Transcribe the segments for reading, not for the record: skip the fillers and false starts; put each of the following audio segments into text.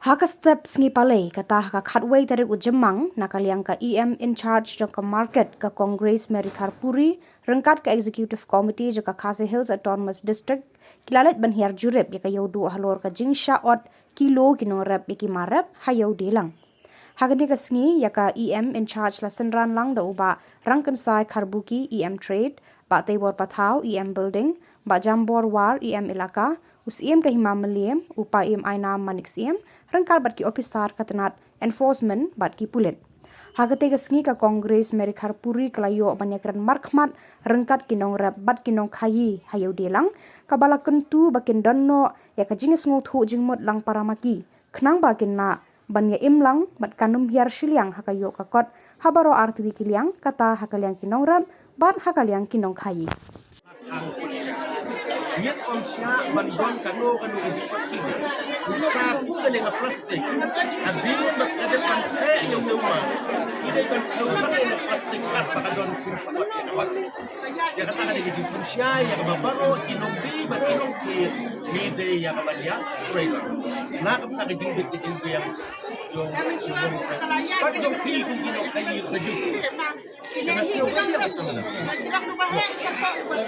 Haka steps ngi palay kata haka khatway tarik ujemang nakaliang ka EM in charge jong ka market ka Congress Merikar Puri rengkat ka executive committee jong ka Khasi Hills Autonomous District kilalet banhiar jurip ya ka Iewduh halor ka jingsha ot kilo kinong rep ya ki marep hayaw delang. Hagani ka sngi ya ka EM in charge la senran lang da uba rangkan sai karbuki EM trade ba tebor pathau EM building ba jambor war EM ilaka us EM ka himamaliam upa EM aina manik EM rangkal bat ki officer katanat enforcement bat ki pulit. Hagate ka sngi ka Congress Merikar Puri kalayo banyakran markmat rengkat kinong rap bat kinong khayi hayaw delang kabala kentu bakin donno ya ka jingis ngothu jingmot lang paramaki khnang bakin na banya imlang bat kanum hiar Shillong hakayo kakot habaro artiri kiliang kata hakaliang kinong rap bat hakaliang kinong khayi. Yet on siya bandon kanu ejipot kini. Bisa bukan dengan plastik. Adil berkadang kanpe yang rumah. Ini kan keluar dengan plastik kan pakadon kursapat yang awal. Ya kata ada ejipot siya yang babaro inong di bat inong kide yang kabalia trailer. Nak kita kejingbit yang Pak jong pi kung inong kayu kejingbit. Mas no kaya betul na.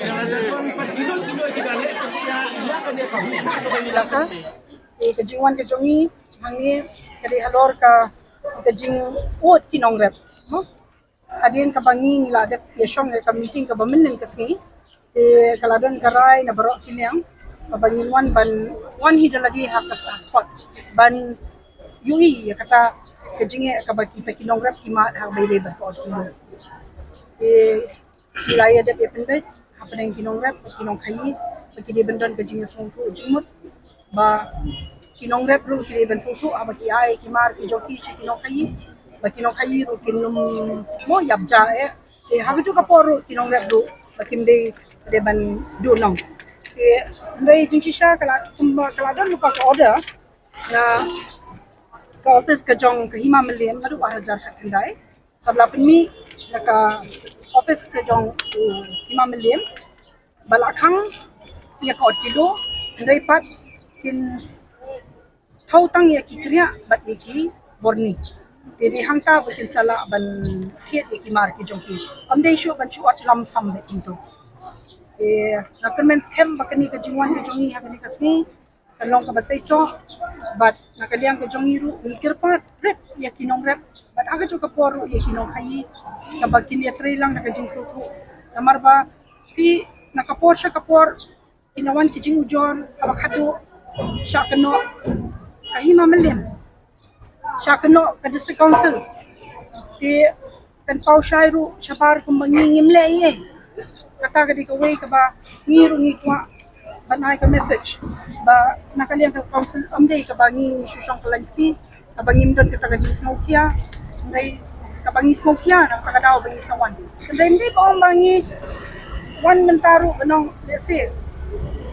Yang ada don pat kilo kita lihat siya iya kan dia tahu ano ba nila ka kajingwan ka jongi hangi kali halor ka kajing ut kinong rep no adin ka bangi ngila dep yeshong ka meeting ka bamenin kasngi kaladon karai na baro kiniang kabangin wan hidalagi hakas spot ban yui kata kajinge ka baki pa kinong rep kima ha bay ba ko kilo kilaya dep yapende apa yang kinong rep kinong kayi kini bendan kajing songtu jumut ba kinong rep ru kini ben songtu aba ki ai kimar ki joki chi kinong kayi ba kinong kayi ru kinum mo yabja hagu tu kapor kinong rep ru ba kimde de ban du nong ndai jing shisha kala don lupa ka order na ka office ka jong ka hima meliam adu hajar ka kendai kabla penmi ka office ka jong hima meliam balakang ya kot kilo ndai pat kin thau tang ya kikria bat iki borni jadi hangka bikin sala ban thiet iki mar ki jongki amdei shu ban chuat lam sam be into na comments kem bakani ka jingwan ka jongi hakani kasni kalong ka basai so bat nakaliang ka jongi ru mikir pat ret ya kinong rep bat aga jo ka poru ya kinong khayi ka bakin ya trailang na ka jing sutu namar ba pi nakapor siya kapor inawan kijing ujon abakado siya kano kahima malim siya kano ka district council di kan pau shairu siya par kumbangingim le iye kata ka di kaway ka ba ngiru ngikwa banay ka message ba nakaliang ka council amday ka ba ngi susyong kalangti ka ba ngimdon ka taga jing smokia amday ka ba ngi smokia na takadaw ba ngi sawan amday hindi pa ang bangi wan mentaro benong lesi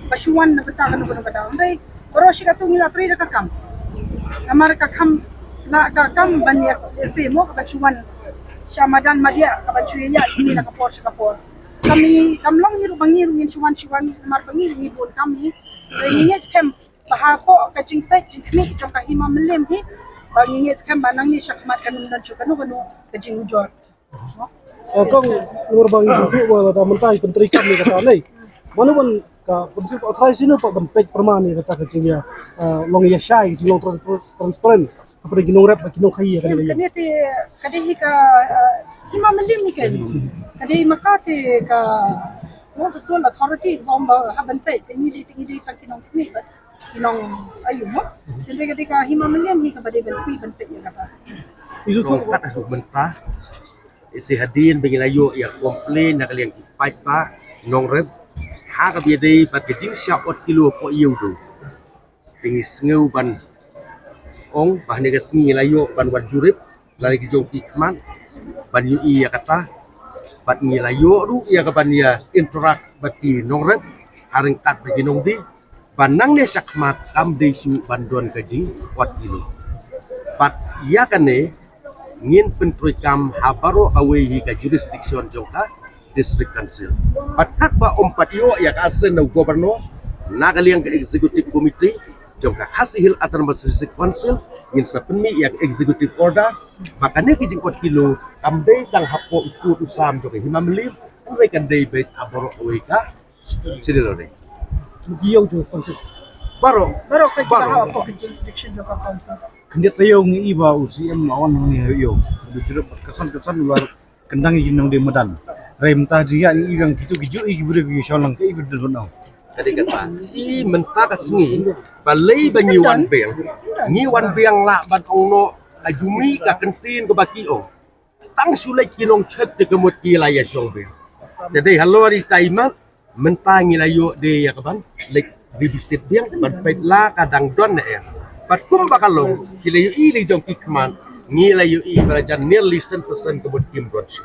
basuan na betakan no kada ndai oro shi ka tungi la tri ka kam amar ka kam la ka kam banyak lesi mo ka basuan syamadan madia ka basuya ini na ka por shi ka por kami kamlong hiru bangiru ngin suwan amar bangiru ngibon kami ngingets kem bahapo ka jingpet jingkmi jong ka hima melem hi bangingets kem banang ni syakmat kanun dan sukanu ka jingujor kong luar bang itu wala da mentai penteri kami kata lei mana pun ka prinsip authorized sino pa pek permane kata kecilnya long ya syai long transparent apa ginong rap ginong khayi kan lei kanete kadehi ka hima melim ni kan kadehi makate ka mo so authority bomba haban pe tingi di kinong ni ba kinong ayu mo kade ka hima melim ni ka bade ben pe ya kata isu tu kat mentah isi hadin bengilayo ya komplain nak kalian kipai pa nong rep ha ka biade bat kejing sya ot kilo po Iewduh pingis ngeu ban ong bahne ka sngi layo ban wat jurip lari ki jong ikman ban yu ya kata bat ngilayo ru ya ka ban ya interact bati nong rep haring kat bagi nong di banang ne sakmat kam de su bandon kejing wat kilo bat ya kane ngin pentrikam habaro away ka jurisdiction jongka district council patkat ba ompat yo ya ka asen na gobernador nakaliang ka executive committee jongka Khasinews Autonomous District Council ngin sa penmi yang executive order makanya kijing kot kilo kamdei tang hapo ikut usam jongka himamlim urai kandei bet aboro aweka sidilore Iewduh konsep baro Baru kau kita hawa pocket jurisdiction juga council. Kende tayo ng iba UCM awan ng iyo. Dito kasan luar kendang ginang di medan. Rem ta jia ng ibang gitu ibu Shillong ke ibu dulu. kadi kata i menta kasngi balai banyi wan beng ni wan beng la ban ongno ajumi ka kentin ko baki ong tang sulai kinong chet te kemut Meghalaya song beng jadi halori taimat menta ngilayo de ya kaban lek di bisit beng ban pait la kadang don na Pat kum bakalong kilayo ili jong kikman ngilayo i balajan nearly 10% kemut kim bronchi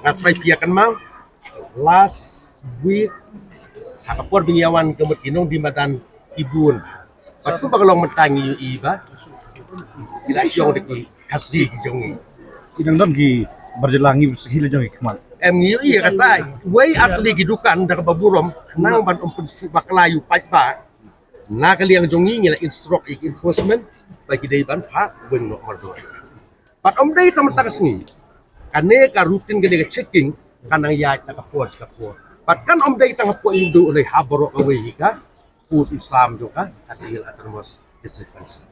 ngat pai piakan mau last week hakapor binyawan kemut kinong di madan ibun pat kum bakalong mentangi yu i ba bila syong deki kasih jongi Idang don gi berjelangi sehila jong ikman. em yu i kata way atli gidukan dak baburom nang ban umpun su baklayu pai ba na kaliang jongi ngila instruct enforcement bagi dai ban ha weng no mardo pat om dai tam taksni kane ka rutin gede checking kanang ya ta kapor pat kan om dai tang po Iewduh oleh haboro awe ka put usam joka Khasinews Autonomous District Council